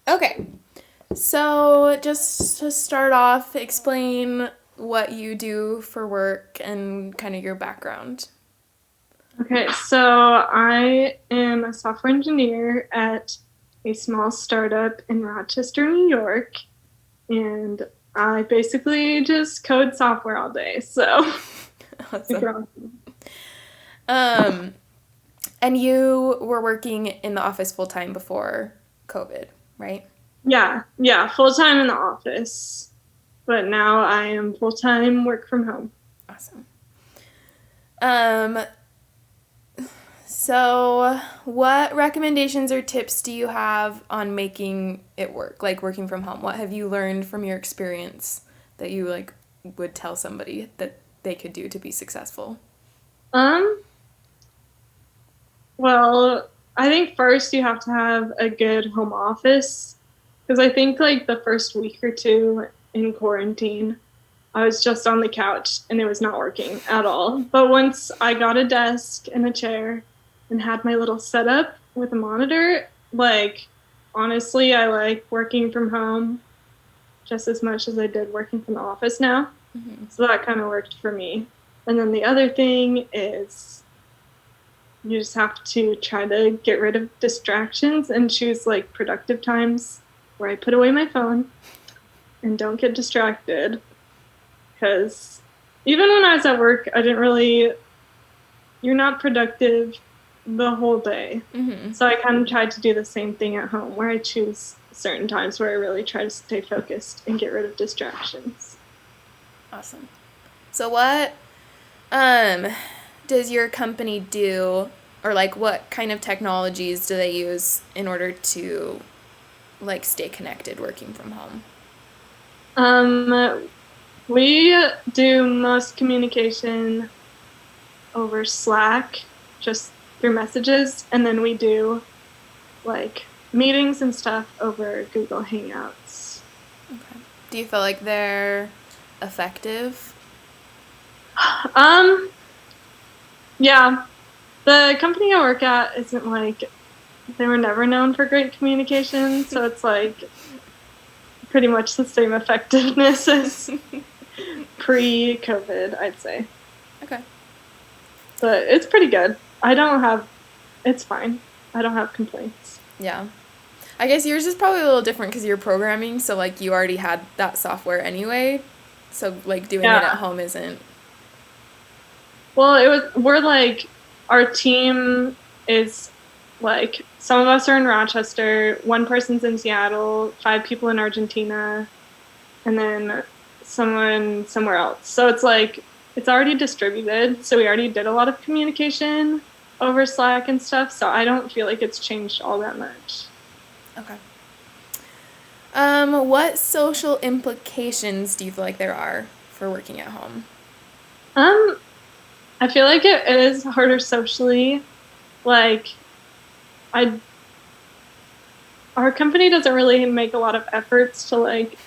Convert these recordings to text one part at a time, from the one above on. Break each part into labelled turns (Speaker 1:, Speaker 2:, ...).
Speaker 1: Okay. So, just to start off, explain what you do for work and kind of your background.
Speaker 2: Okay, so I am a software engineer at a small startup in Rochester, New York, and I basically just code software all day. So
Speaker 1: Awesome.
Speaker 2: super awesome.
Speaker 1: Um, and you were working in the office full time before COVID, right?
Speaker 2: Yeah, full time in the office, but now I am full time work from home.
Speaker 1: Awesome. Um, so what recommendations or tips do you have on making it work, like working from home? What have you learned from your experience that you like would tell somebody that they could do to be successful?
Speaker 2: Um, well, I think first you have to have a good home office because I think like the first week or two in quarantine, I was just on the couch and it was not working at all. But once I got a desk and a chair and had my little setup with a monitor, like honestly, I like working from home just as much as I did working from the office now. So that kind of worked for me. And then the other thing is you just have to try to get rid of distractions and choose like productive times where I put away my phone and don't get distracted because even when I was at work, I didn't really, you're not productive the whole day.
Speaker 1: Mm-hmm.
Speaker 2: So I kind of tried to do the same thing at home where I choose certain times where I really try to stay focused and get rid of distractions.
Speaker 1: Awesome. So what um does your company do, or like what kind of technologies do they use in order to like stay connected working from home?
Speaker 2: Um, we do most communication over Slack, just through messages, and then we do like meetings and stuff over Google Hangouts.
Speaker 1: Okay. Do you feel like they're effective?
Speaker 2: Um, yeah, the company I work at isn't like they were never known for great communication, so it's like pretty much the same effectiveness as pre-COVID, I'd say.
Speaker 1: Okay.
Speaker 2: But it's pretty good. I don't have it's fine. I don't have complaints.
Speaker 1: Yeah. I guess yours is probably a little different because you're programming, so like you already had that software anyway. So like doing it at
Speaker 2: Yeah.
Speaker 1: home isn't.
Speaker 2: Well, it was we're like our team is like some of us are in Rochester, one person's in Seattle, five people in Argentina, and then someone somewhere else. So it's like it's already distributed. So we already did a lot of communication over Slack and stuff. So I don't feel like it's changed all that much.
Speaker 1: Okay. What social implications do you feel like there are for working at home?
Speaker 2: Um, I feel like it is harder socially. Like I our company doesn't really make a lot of efforts to like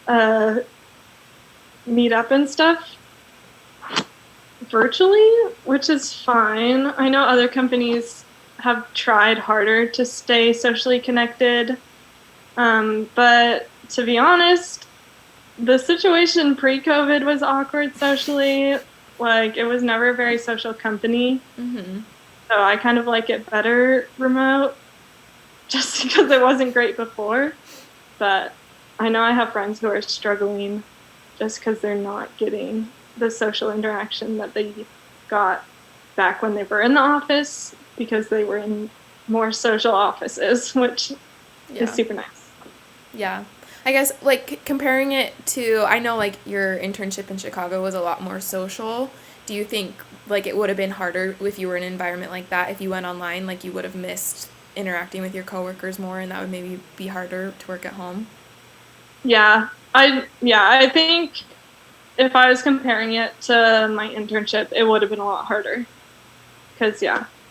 Speaker 2: uh meet up and stuff virtually, which is fine. I know other companies have tried harder to stay socially connected. But to be honest, the situation pre COVID was awkward socially. Like, it was never a very social company.
Speaker 1: Mm-hmm.
Speaker 2: So I kind of like it better remote just because it wasn't great before. But I know I have friends who are struggling just because they're not getting the social interaction that they got back when they were in the office because they were in more social offices, which is
Speaker 1: Yeah.
Speaker 2: super nice.
Speaker 1: Yeah. I guess like comparing it to, I know like your internship in Chicago was a lot more social. Do you think like it would have been harder if you were in an environment like that, if you went online, like you would have missed interacting with your coworkers more and that would maybe be harder to work at home?
Speaker 2: I think if I was comparing it to my internship, it would have been a lot harder because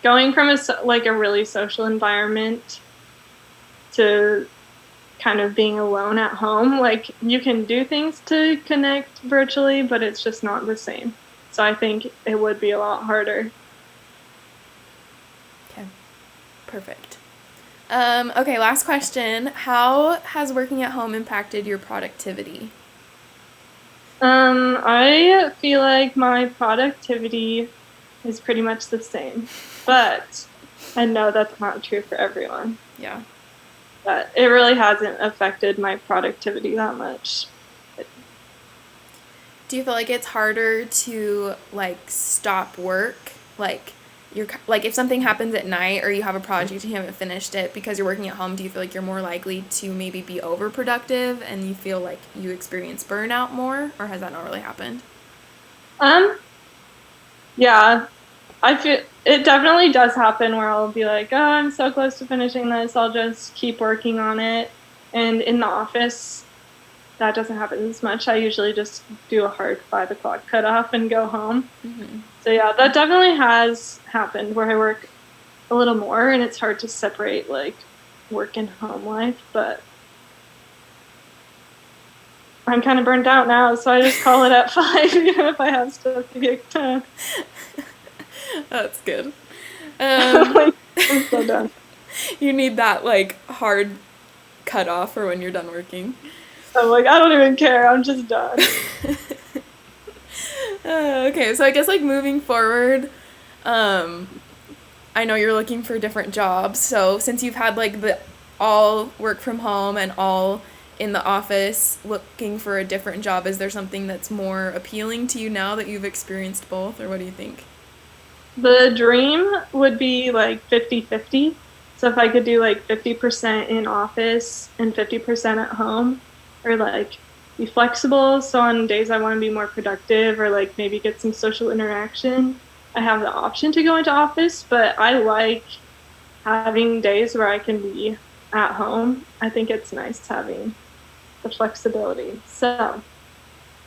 Speaker 2: going from like a really social environment to kind of being alone at home, like you can do things to connect virtually, but it's just not the same. So I think it would be a lot harder.
Speaker 1: Okay. Perfect. Okay, last question. How has working at home impacted your productivity?
Speaker 2: I feel like my productivity is pretty much the same, but I know that's not true for everyone.
Speaker 1: Yeah.
Speaker 2: But it really hasn't affected my productivity that much.
Speaker 1: Do you feel like it's harder to like stop work? Like like if something happens at night or you have a project and you haven't finished it because you're working at home, do you feel like you're more likely to maybe be overproductive and you feel like you experience burnout more, or has that not really happened?
Speaker 2: Um, yeah, I feel it definitely does happen where I'll be like, oh, I'm so close to finishing this. I'll just keep working on it. And in the office, that doesn't happen as much. I usually just do a hard 5 o'clock cutoff and go home.
Speaker 1: Mm-hmm.
Speaker 2: So yeah, that definitely has happened where I work a little more and it's hard to separate like work and home life. But I'm kind of burned out now, so I just call it at 5, even if I have stuff to get done.
Speaker 1: That's good.
Speaker 2: Like, I'm so done.
Speaker 1: You need that like hard cutoff for when you're done working.
Speaker 2: I'm like, I don't even care. I'm just done.
Speaker 1: Okay, so I guess like moving forward, I know you're looking for different jobs. So since you've had like the all work from home and all in the office looking for a different job, is there something that's more appealing to you now that you've experienced both, or what do you think?
Speaker 2: The dream would be like 50-50. So if I could do like 50% in office and 50% at home, or like be flexible. So on days I want to be more productive or like maybe get some social interaction, I have the option to go into office, but I like having days where I can be at home. I think it's nice having the flexibility. So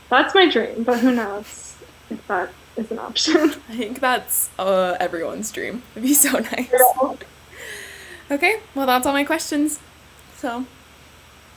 Speaker 2: that's my dream, but who knows if that is an option.
Speaker 1: I think that's everyone's dream. It'd be so nice. Okay, well, that's all my questions. So